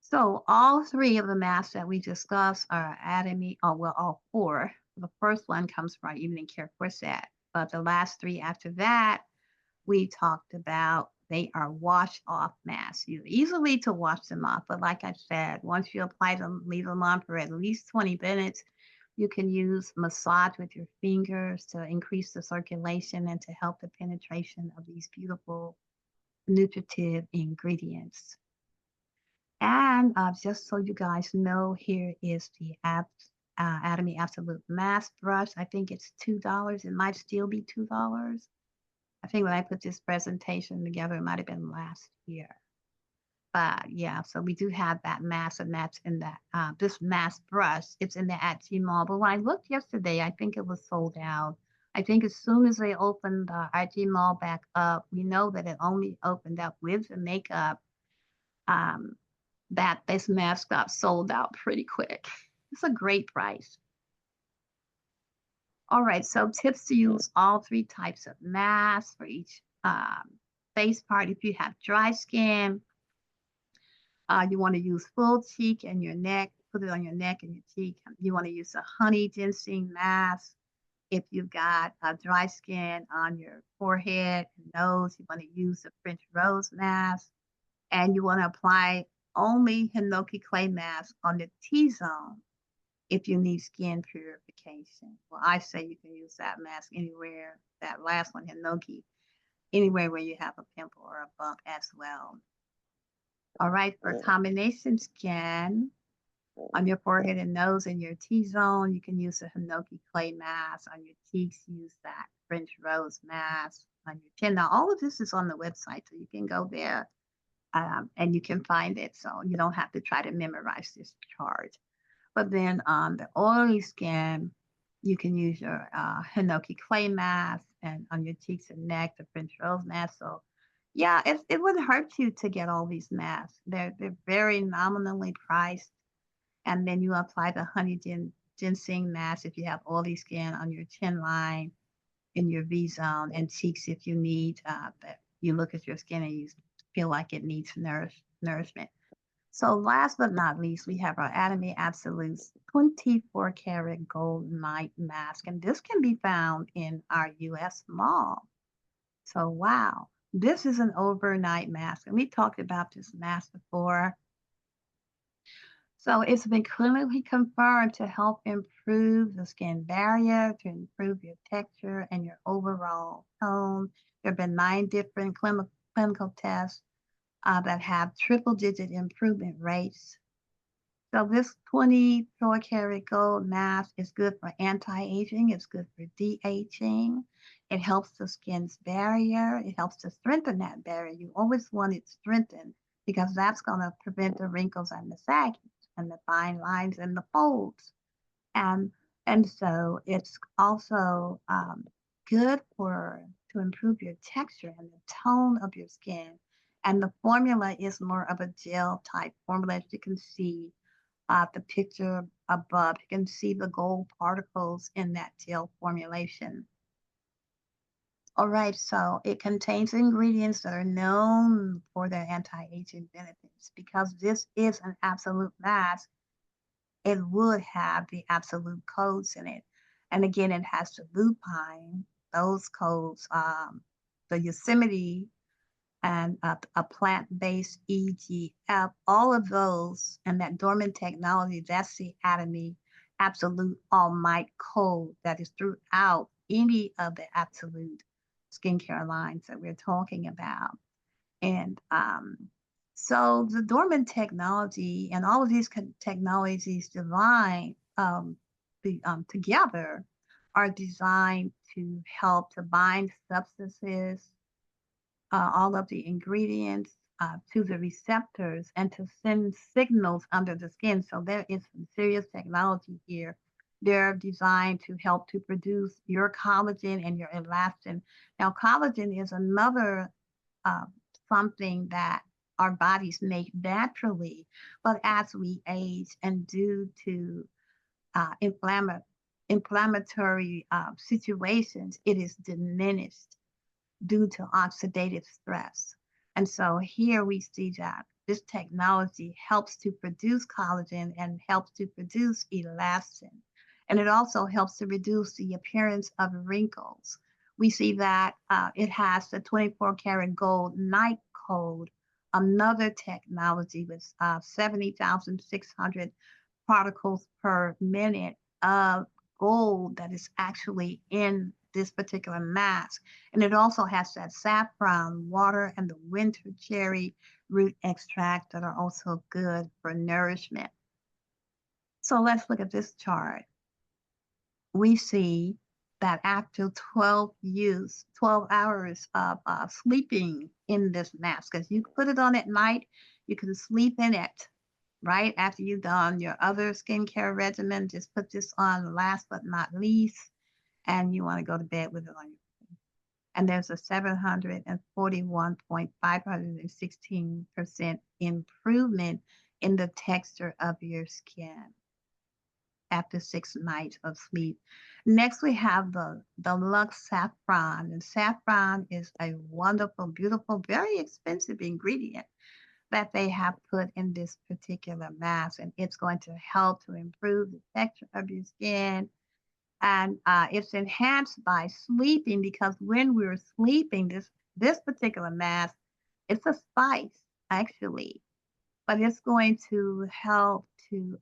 So all three of the masks that we discussed are Atomy, all four. The first one comes from our evening care corset, but the last three after that, we talked about they are wash off masks. You easily to wash them off, but like I said, once you apply them, leave them on for at least 20 minutes. You can use massage with your fingers to increase the circulation and to help the penetration of these beautiful nutritive ingredients. And just so you guys know, here is the Atomy Absolute Mask Brush. I think it's $2. It might still be $2. I think when I put this presentation together, it might have been last year. But yeah, so we do have that mask, and that's in that this mask brush. It's in the Etsy mall. But when I looked yesterday, I think it was sold out. I think as soon as they opened the Etsy mall back up, we know that it only opened up with the makeup. That this mask got sold out pretty quick. It's a great price. All right, so tips to use all three types of masks for each face part. If you have dry skin, you want to use full cheek and your neck, put it on your neck and your cheek. You want to use a honey ginseng mask. If you've got dry skin on your forehead and nose, you want to use the French rose mask. And you want to apply only Hinoki clay mask on the T-zone if you need skin purification. Well, I say you can use that mask anywhere. That last one, Hinoki, anywhere where you have a pimple or a bump as well. All right, for combination skin on your forehead and nose and your T-zone, you can use the Hinoki clay mask. On your cheeks, use that French rose mask. On your chin, now all of this is on the website, so you can go there and you can find it. So you don't have to try to memorize this chart. But then on the oily skin, you can use your Hinoki clay mask, and on your cheeks and neck, the French rose mask. So yeah, it wouldn't hurt you to get all these masks. They're very nominally priced. And then you apply the ginseng mask if you have oily skin on your chin line, in your V zone, and cheeks if you need that. You look at your skin and you feel like it needs nourishment. So last but not least, we have our Atomy Absolutes 24 karat gold night mask. And this can be found in our US mall. So wow, this is an overnight mask. And we talked about this mask before. So it's been clinically confirmed to help improve the skin barrier, to improve your texture and your overall tone. There have been 9 different clinical tests that have triple-digit improvement rates. So this 24 karat gold mask is good for anti-aging. It's good for de-aging. It helps the skin's barrier. It helps to strengthen that barrier. You always want it strengthened because that's going to prevent the wrinkles and the sagging and the fine lines and the folds. And so it's also good to improve your texture and the tone of your skin. And the formula is more of a gel type formula, as you can see the picture above. You can see the gold particles in that gel formulation. All right, so it contains ingredients that are known for their anti-aging benefits. Because this is an absolute mask, it would have the absolute codes in it. And again, it has the lupine, those codes, the Yosemite, and a plant-based EGF, all of those, and that dormant technology, that's the Atomy Absolute All Might code that is throughout any of the absolute skincare lines that we're talking about. And so the dormant technology and all of these technologies together are designed to help to bind substances, all of the ingredients to the receptors and to send signals under the skin. So there is some serious technology here. They're designed to help to produce your collagen and your elastin. Now, collagen is another something that our bodies make naturally, but as we age and due to inflammatory situations, it is diminished due to oxidative stress. And so here we see that this technology helps to produce collagen and helps to produce elastin. And it also helps to reduce the appearance of wrinkles. We see that it has the 24 karat gold night code, another technology with 70,600 particles per minute of gold that is actually in this particular mask. And it also has that saffron water and the winter cherry root extract that are also good for nourishment. So let's look at this chart. We see that after 12 hours of sleeping in this mask, because you put it on at night, you can sleep in it right after you've done your other skincare regimen. Just put this on last but not least, and you want to go to bed with it on your face. And there's a 741.516% improvement in the texture of your skin after 6 nights of sleep. Next, we have the Luxe Saffron. And saffron is a wonderful, beautiful, very expensive ingredient that they have put in this particular mask. And it's going to help to improve the texture of your skin. And it's enhanced by sleeping, because when we're sleeping, this particular mask, it's a spice actually, but it's going to help to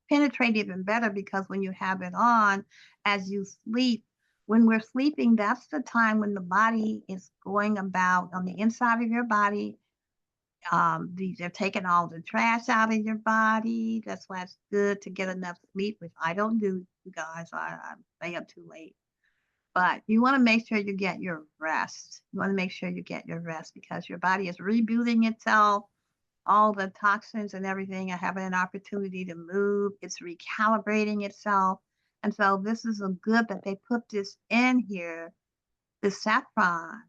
penetrate even better, because when you have it on as you sleep, when we're sleeping, that's the time when the body is going about on the inside of your body. They're taking all the trash out of your body. That's why it's good to get enough sleep, which I don't do, you guys. I stay up too late. But you want to make sure you get your rest. You want to make sure you get your rest because your body is rebooting itself. All the toxins and everything are having an opportunity to move. It's recalibrating itself. And so this is a good that they put this in here, the saffron,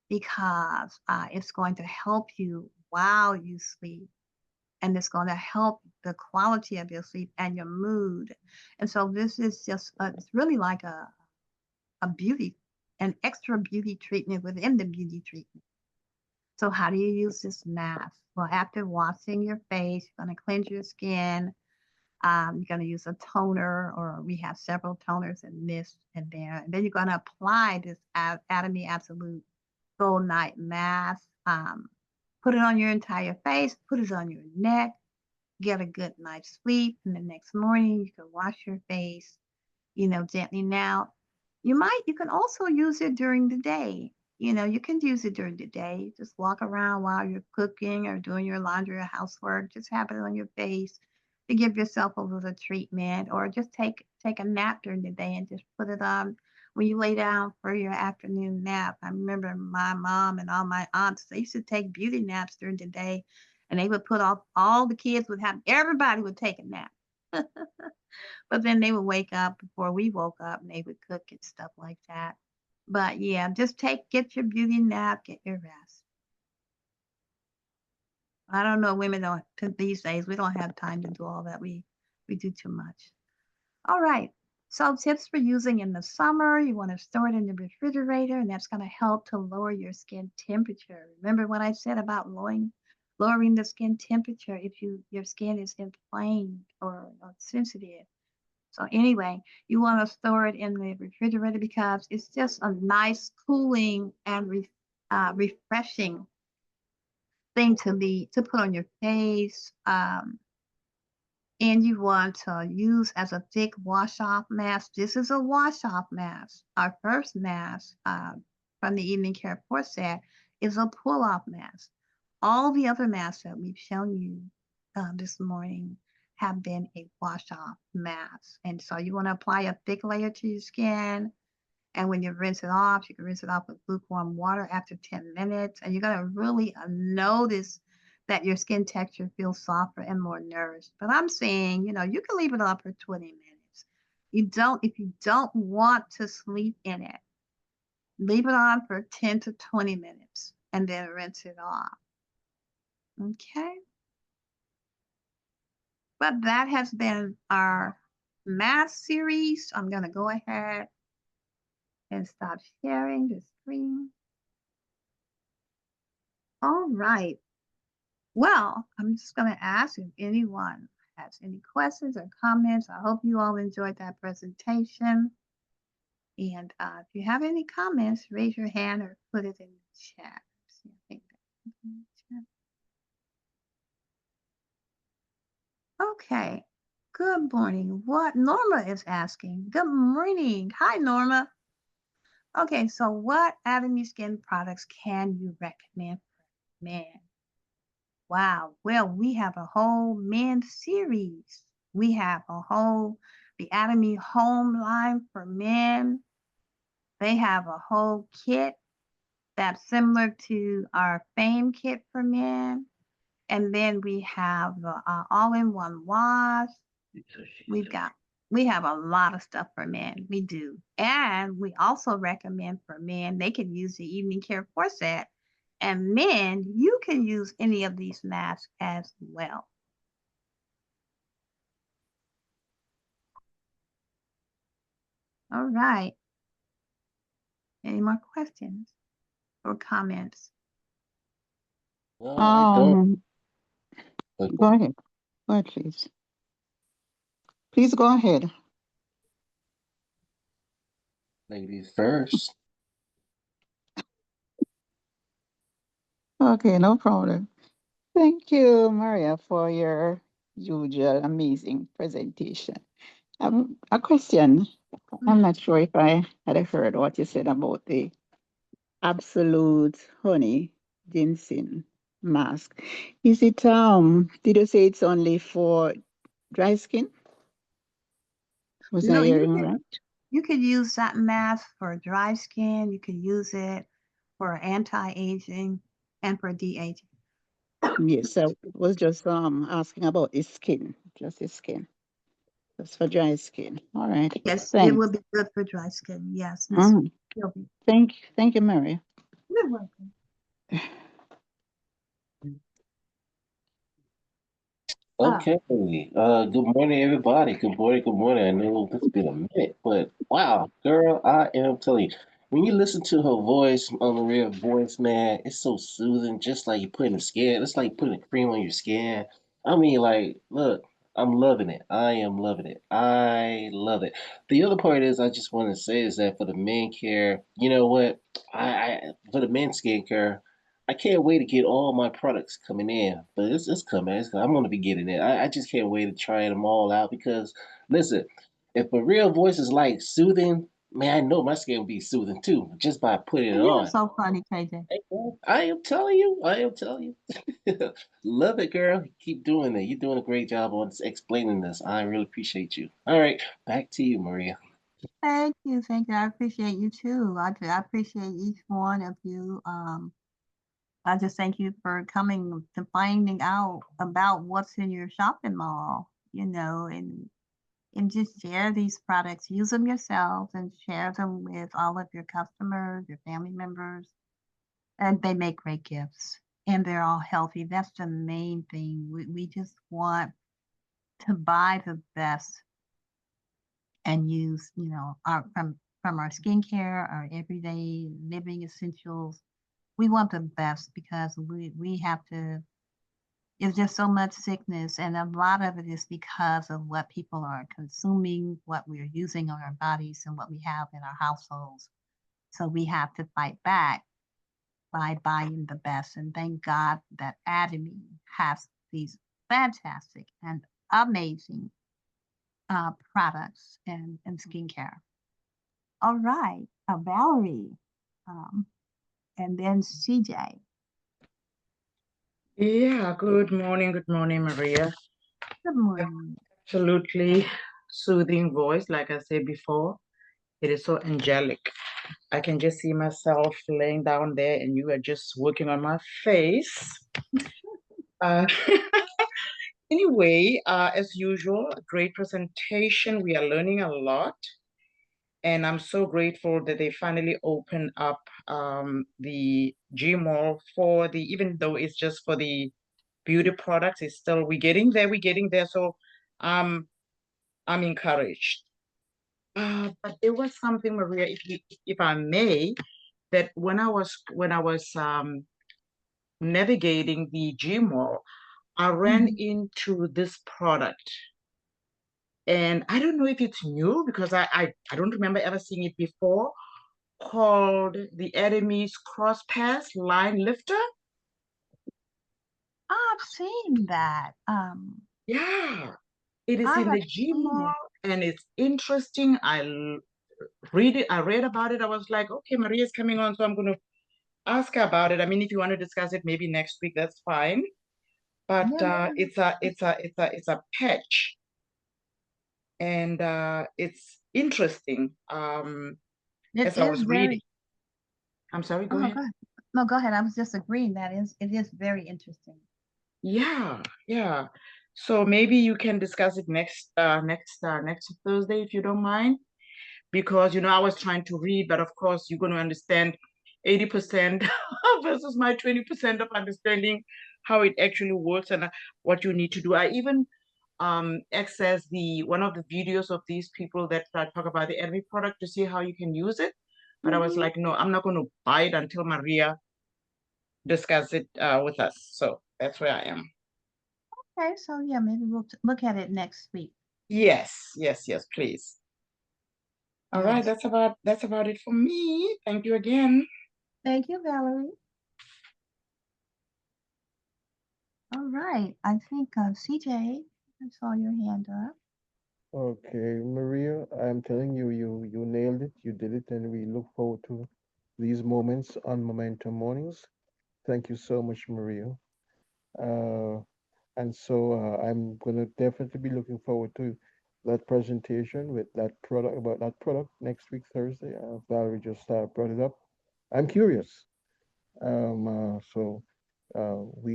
because it's going to help you while you sleep. And it's going to help the quality of your sleep and your mood. And so this is just, it's really like a beauty, an extra beauty treatment within the beauty treatment. So how do you use this mask? Well, after washing your face, you're going to cleanse your skin. You're going to use a toner, or we have several toners and mist in there. And then you're going to apply this Atomy Absolute Gold Night Mask. Put it on your entire face, put it on your neck, get a good night's sleep. And the next morning, you can wash your face, gently. Now, you can also use it during the day. You can use it during the day. Just walk around while you're cooking or doing your laundry or housework. Just have it on your face to give yourself a little treatment, or just take a nap during the day and just put it on when you lay down for your afternoon nap. I remember my mom and all my aunts, they used to take beauty naps during the day, and they would put off, all the kids would have, everybody would take a nap. But then they would wake up before we woke up and they would cook and stuff like that. But yeah, just get your beauty nap, get your rest. I don't know, women don't, these days, we don't have time to do all that. We do too much. All right. So tips for using in the summer, you want to store it in the refrigerator, and that's going to help to lower your skin temperature. Remember what I said about lowering the skin temperature if your skin is inflamed or sensitive. So anyway, you want to store it in the refrigerator because it's just a nice cooling and refreshing thing to put on your face. And you want to use as a thick wash-off mask. This is a wash-off mask. Our first mask from the Evening Care Port set is a pull-off mask. All the other masks that we've shown you this morning have been a wash-off mask. And so you want to apply a thick layer to your skin. And when you rinse it off, you can rinse it off with lukewarm water after 10 minutes. And you're going to really notice that your skin texture feels softer and more nourished. But I'm saying, you can leave it up for 20 minutes. If you don't want to sleep in it, leave it on for 10 to 20 minutes and then rinse it off. Okay. But that has been our math series. I'm going to go ahead and stop sharing the screen. All right. Well, I'm just going to ask if anyone has any questions or comments. I hope you all enjoyed that presentation. And if you have any comments, raise your hand or put it in the chat. See, I think that's in the chat. Okay. Good morning. What Norma is asking. Good morning. Hi, Norma. Okay, so what Atomy Skin products can you recommend for men? Wow. Well, we have a whole men series. We have the Atomy Home line for men. They have a whole kit that's similar to our Fame kit for men. And then we have the all-in-one wash. We have a lot of stuff for men. We do. And we also recommend for men, they can use the Evening Care set. And men, you can use any of these masks as well. All right. Any more questions or comments? No, I don't. Go ahead. Go ahead, please. Please go ahead. Ladies first. Okay, no problem. Thank you, Maria, for your usual amazing presentation. A question. I'm Mhm. not sure if I had heard what you said about the absolute honey ginseng mask. Is it did you say it's only for dry skin? Was I No, hearing right? you could use that mask for dry skin. You could use it for anti-aging and for de-aging. Yes, I was just asking about his skin, just his skin. Just for dry skin. All right. Yes, it will Thanks. be good for dry skin. Yes, Miss Mm. Gilby. Thank you, Mary. You're welcome. Ah, Okay. Good morning, everybody. Good morning. Good morning. I know it's been a minute, but wow, girl, I am telling you, when you listen to her voice on the real voice, man, it's so soothing. Just like you putting the skin, it's like putting cream on your skin. I mean, like, look, I'm loving it. I am loving it. I love it. The other part is, I just want to say is that for the men care, you know what? I for the men's skincare. I can't wait to get all my products coming in, but it's coming. I'm gonna be getting it. I just can't wait to try them all out because listen, if a real voice is like soothing, man, I know my skin will be soothing too just by putting it you're on. so funny, KJ. Hey, girl, I am telling you, I am telling you. Love it, girl. Keep doing it. You're doing a great job on explaining this. I really appreciate you. All right, back to you, Maria. Thank you, thank you. I appreciate you too. I appreciate each one of you. I just thank you for coming to finding out about what's in your shopping mall, and just share these products. Use them yourselves and share them with all of your customers, your family members, and they make great gifts. And they're all healthy. That's the main thing. We just want to buy the best and use, our from our skincare, our everyday living essentials. We want the best because we have to. It's just so much sickness, and a lot of it is because of what people are consuming, what we're using on our bodies, and what we have in our households. So we have to fight back by buying the best. And thank God that Atomy has these fantastic and amazing products and skincare. All right, Valerie, um, and then CJ. Yeah, good morning, Maria. Good morning. Absolutely soothing voice, like I said before. It is so angelic. I can just see myself laying down there and you are just working on my face. Uh, anyway, as usual, a great presentation. We are learning a lot. And I'm so grateful that they finally opened up the G Mall for even though it's just for the beauty products, it's still, we're getting there. So um, I'm encouraged. But there was something, Maria, if I may, that when I was navigating the G Mall, I ran Mhm. into this product. And I don't know if it's new because I don't remember ever seeing it before, called the Enemy's Cross Pass Line Lifter. I've seen that. Yeah, it is I in have the G seen Mall it. and it's interesting. I read about it. I was like, okay, Maria's coming on, so I'm going to ask her about it. I mean, if you want to discuss it maybe next week, that's fine. But Yeah, it's a patch and it's interesting. it As I is was reading, very. I'm sorry, go Oh, ahead. go ahead. No, go ahead. I was just agreeing that it is very interesting. Yeah, yeah. So maybe you can discuss it next Thursday if you don't mind, because I was trying to read, but of course you're going to understand 80% versus my 20% of understanding how it actually works and what you need to do. I even access the one of the videos of these people that talk about the enemy product to see how you can use it. But I was Mhm. like, no, I'm not going to buy it until Maria discuss it with us. So that's where I am. Okay, so yeah, maybe we'll look at it next week. Yes, yes, yes, please. All right, Yes. that's about it for me. Thank you again. Thank you, Valerie. All right. I think CJ, I saw your hand up. Okay, Maria, I'm telling you, you nailed it. You did it, and we look forward to these moments on Momentum Mornings. Thank you so much, Maria. Uh, and so I'm gonna definitely be looking forward to that presentation with that product about that product next week Thursday. Valerie just brought it up. I'm curious. We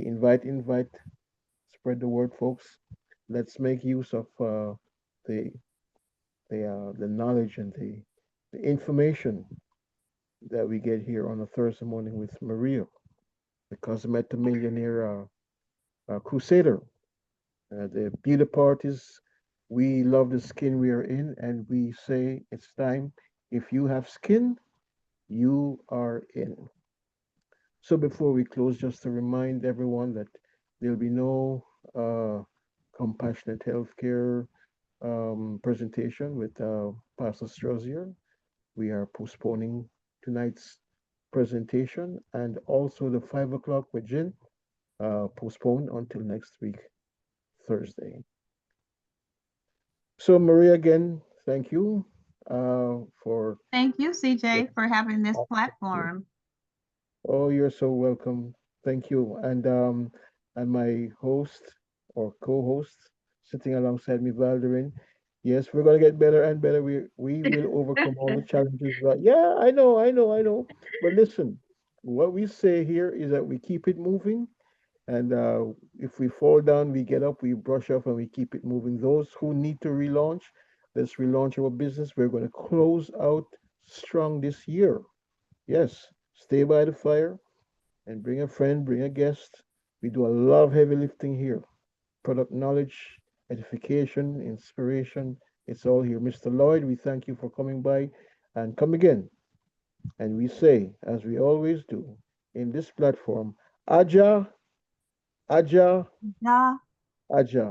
invite, spread the word, folks. Let's make use of the the knowledge and the information that we get here on a Thursday morning with Maria, the Cosmetomillionaire Crusader. The beauty part is we love the skin we are in, and we say it's time. If you have skin, you are in. So before we close, just to remind everyone that there'll be no compassionate healthcare presentation with Pastor Strozier. We are postponing tonight's presentation and also the 5 o'clock with Jen, postponed until next week, Thursday. So, Maria, again, thank you for. Thank you, CJ, for having this platform. Oh, you're so welcome. Thank you. And my host or co-host sitting alongside me, Valderin. Yes, we're gonna get better and better. We will overcome all the challenges. But yeah, I know. But listen, what we say here is that we keep it moving, and if we fall down, we get up, we brush off, and we keep it moving. Those who need to relaunch, let's relaunch our business. We're gonna close out strong this year. Yes, stay by the fire and bring a friend, bring a guest. We do a lot of heavy lifting here. Product knowledge, edification, inspiration. It's all here. Mr. Lloyd, we thank you for coming by and come again. And we say, as we always do in this platform, Aja, Aja, Yeah. Aja.